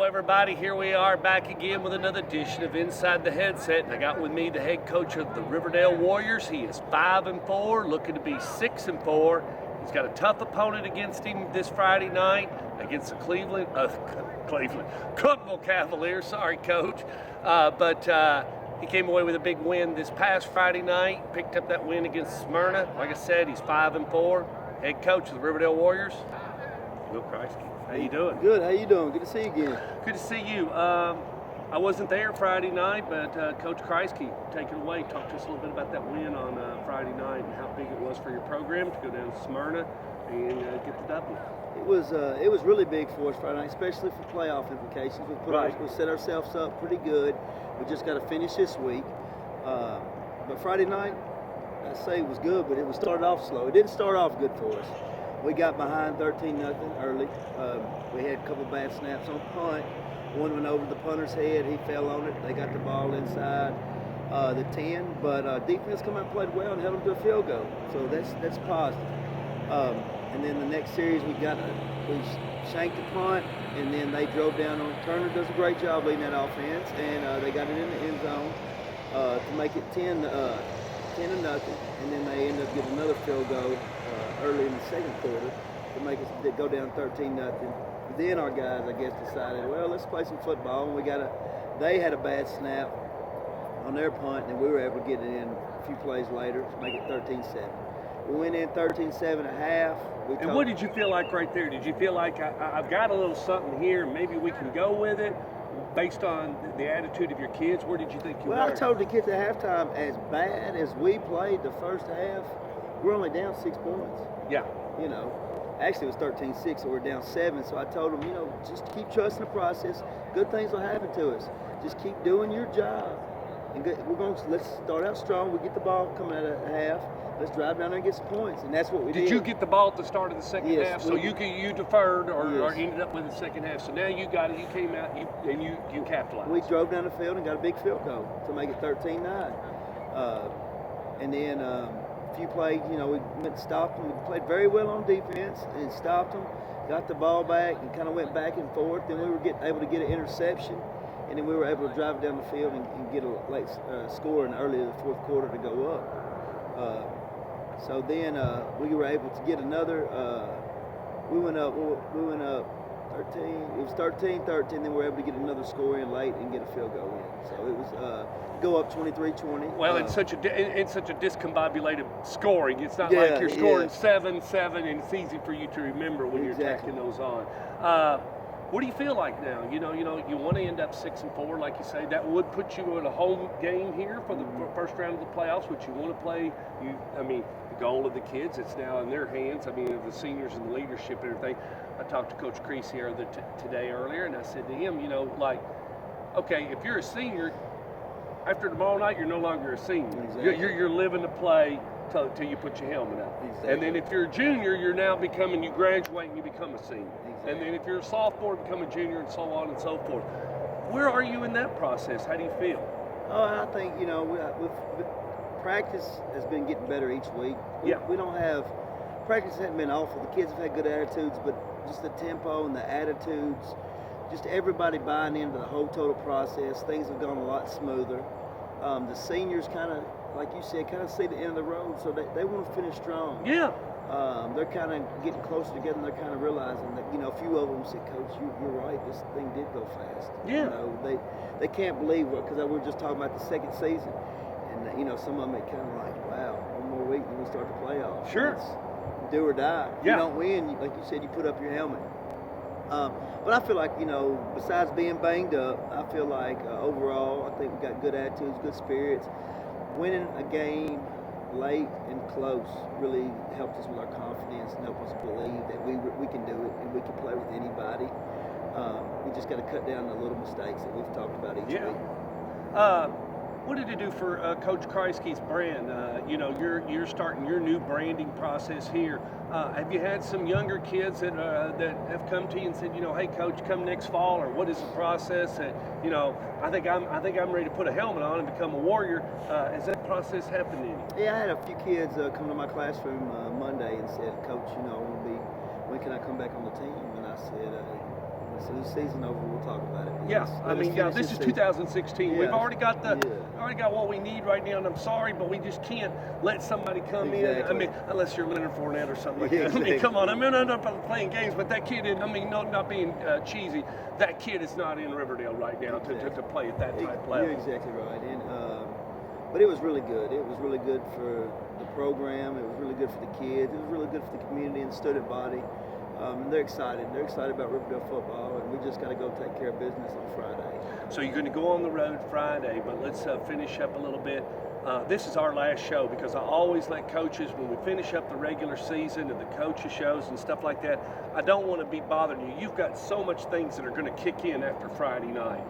everybody. Here we are back again with another edition of Inside the Headset. And I got with me the head coach of the Riverdale Warriors. He is 5-4, looking to be 6-4. He's got a tough opponent against him this Friday night against the Cookeville Cavaliers. Sorry, Coach. But he came away with a big win this past Friday night. Picked up that win against Smyrna. Like I said, he's 5-4. Head coach of the Riverdale Warriors, Will Kriesky. How you doing? Good. How you doing? Good to see you again. Good to see you. I wasn't there Friday night, but Coach Kriesky, take it away. Talk to us a little bit about that win on Friday night and how big it was for your program to go down to Smyrna and get the W. It was really big for us Friday night, especially for playoff implications. We set ourselves up pretty good. We just got to finish this week. But Friday night, I say it was good, but it was started off slow. It didn't start off good for us. We got behind 13-0 early. We had a couple bad snaps on punt. One went over the punter's head. He fell on it. They got the ball inside the 10. But defense come out and played well and held them to a field goal. So that's positive. And then the next series we shanked the punt, and then they drove down on Turner. Does a great job leading that offense, and they got it in the end zone to make it 10-0. And then they ended up getting another field goal early in the second quarter to make us go down 13-0. Then our guys, I guess, decided, well, let's play some football. And they had a bad snap on their punt, and we were able to get it in a few plays later to make it 13-7. We went in 13-7 at half. And what did you feel like right there? Did you feel like I've got a little something here, maybe we can go with it? Based on the attitude of your kids, where did you think you were? Well, I told the kids at halftime, as bad as we played the first half, we're only down 6 points. Yeah. You know, actually it was 13-6, so we're down 7. So I told them, just keep trusting the process. Good things will happen to us. Just keep doing your job. And let's start out strong. We get the ball coming out of half. Let's drive down there and get some points, and that's what we did. Did you get the ball at the start of the second half? So you deferred or ended up with the second half. So now you got it. You came out and you capitalized. We drove down the field and got a big field goal to make it 13-9. And then a few plays, we went and stopped them. We played very well on defense and stopped them. Got the ball back and kind of went back and forth. Then we were able to get an interception, and then we were able to drive down the field and get a late score in early in the fourth quarter to go up. So then we were able to get another. We went up 13. It was 13-13. Then we were able to get another score in late and get a field goal in. So it was go up 23-20. Well, it's such a discombobulated scoring. It's not like you're scoring 7-7, and it's easy for you to remember when you're tacking those on. What do you feel like now? You want to end up 6-4, like you say. That would put you in a home game here for the first round of the playoffs, which you want to play. The goal of the kids, it's now in their hands. Of the seniors and the leadership and everything. I talked to Coach Kriesky today earlier, and I said to him, okay, if you're a senior, after tomorrow night, you're no longer a senior. Exactly. You're living to play till you put your helmet up. Exactly. And then if you're a junior, you graduate and you become a senior. Exactly. And then if you're a sophomore, become a junior, and so on and so forth. Where are you in that process? How do you feel? Oh, I think, practice has been getting better each week. Practice hasn't been awful. The kids have had good attitudes, but just the tempo and the attitudes, just everybody buying into the whole total process, things have gone a lot smoother. The seniors kind of, like you said, kind of see the end of the road, so they want to finish strong. Yeah. They're kind of getting closer together, and they're kind of realizing that, a few of them said, Coach, you're right, this thing did go fast. Yeah. They can't believe it, because we were just talking about the second season. And, some of them are kind of like, wow, one more week and we start the playoffs. Sure. It's do or die. If you don't win, like you said, you put up your helmet. But I feel like, besides being banged up, I feel like overall, I think we got good attitudes, good spirits. Winning a game late and close really helped us with our confidence and helped us believe that we can do it and we can play with anybody. We just got to cut down the little mistakes that we've talked about each week. What did it do for Coach Kriesky's brand? You're starting your new branding process here. Have you had some younger kids that have come to you and said, hey, Coach, come next fall, or what is the process? And I think I'm ready to put a helmet on and become a Warrior. Has that process happened to you? Yeah, I had a few kids come to my classroom Monday and said, Coach, when can I come back on the team? And I said, As soon as the season over, we'll talk about it. Yeah, I mean, this is 2016. Yeah. We've already got what we need right now, and I'm sorry, but we just can't let somebody come in. I mean, unless you're Leonard Fournette or something like that. I mean, come on. I mean, I'm not playing games, but that kid, not being cheesy, that kid is not in Riverdale right now to play at that type level. You're exactly right. And but it was really good. It was really good for the program. It was really good for the kids. It was really good for the community and student body. And they're excited. They're excited about Riverdale football, and we just got to go take care of business on Friday. So you're going to go on the road Friday, but let's finish up a little bit. This is our last show because I always let coaches, when we finish up the regular season and the coaches shows and stuff like that, I don't want to be bothering you. You've got so much things that are going to kick in after Friday night.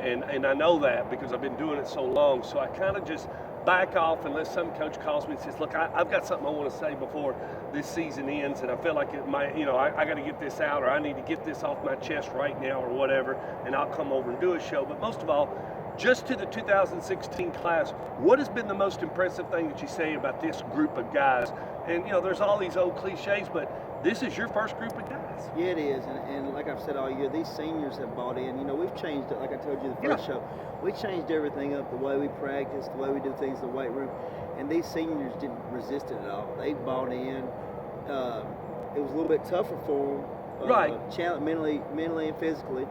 And I know that because I've been doing it so long. So I kind of just back off unless some coach calls me and says, look, I've got something I want to say before this season ends, and I feel like I got to get this out, or I need to get this off my chest right now or whatever, and I'll come over and do a show. But most of all, just to the 2016 class, what has been the most impressive thing that you say about this group of guys? And, there's all these old cliches, but this is your first group of guys. Yeah, it is. And like I've said all year, these seniors have bought in. We've changed it. Like I told you the first show, we changed everything up, the way we practice, the way we do things in the weight room. And these seniors didn't resist it at all. They bought in. It was a little bit tougher for them, right? Mentally and physically.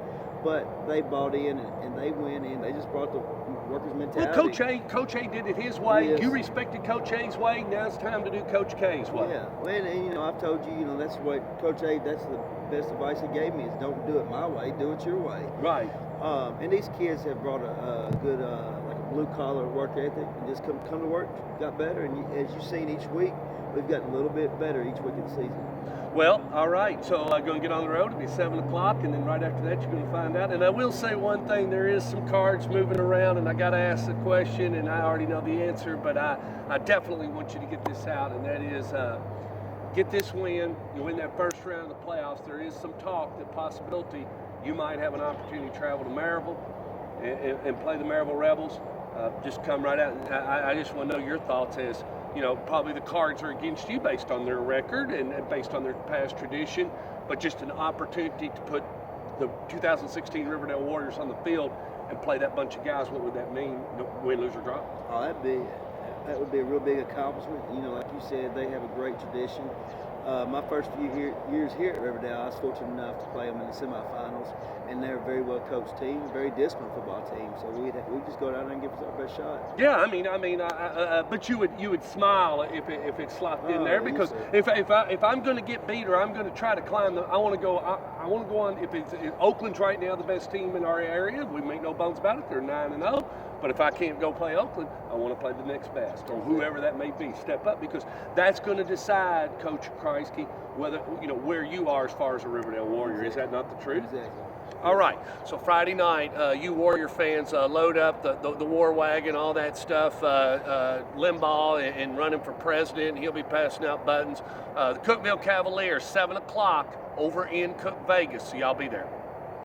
But they bought in and they went in. They just brought the workers' mentality. Well, Coach A did it his way. Yes. You respected Coach A's way. Now it's time to do Coach K's way. Yeah. Well, and I've told you, that's what Coach A. That's the best advice he gave me is don't do it my way, do it your way. Right. And these kids have brought a good like a blue collar work ethic and just come to work, got better. And as you've seen each week, we've gotten a little bit better each week of the season. Well, all right, so I'm going to get on the road. It'll be 7 o'clock, and then right after that, you're going to find out. And I will say one thing. There is some cards moving around, and I got to ask the question, and I already know the answer, but I definitely want you to get this out, and that is get this win. You win that first round of the playoffs. There is some talk, the possibility you might have an opportunity to travel to Maryville and play the Maryville Rebels. Just come right out. And I just want to know your thoughts as, probably the cards are against you based on their record and based on their past tradition, but just an opportunity to put the 2016 Riverdale Warriors on the field and play that bunch of guys. What would that mean? Win, lose, or draw? Oh, that would be a real big accomplishment. Like you said, they have a great tradition. My first few years here at Riverdale, I was fortunate enough to play them in the semifinals, and they're a very well coached team, very disciplined football team. So we just go down there and give us our best shot. Yeah, I mean, but you would smile if it slopped in there, because if I'm going to get beat or I'm going to try to climb, I want to go on. If Oakland's right now the best team in our area, we make no bones about it. They're 9-0. But if I can't go play Oakland, I want to play the next best, or whoever that may be. Step up, because that's going to decide, Coach Kriesky, whether where you are as far as a Riverdale Warrior. Is that not the truth? Exactly. All right. So Friday night, you Warrior fans, load up the war wagon, all that stuff. Limbaugh and running for president. He'll be passing out buttons. The Cookeville Cavaliers, 7 o'clock over in Cook, Vegas. So y'all be there.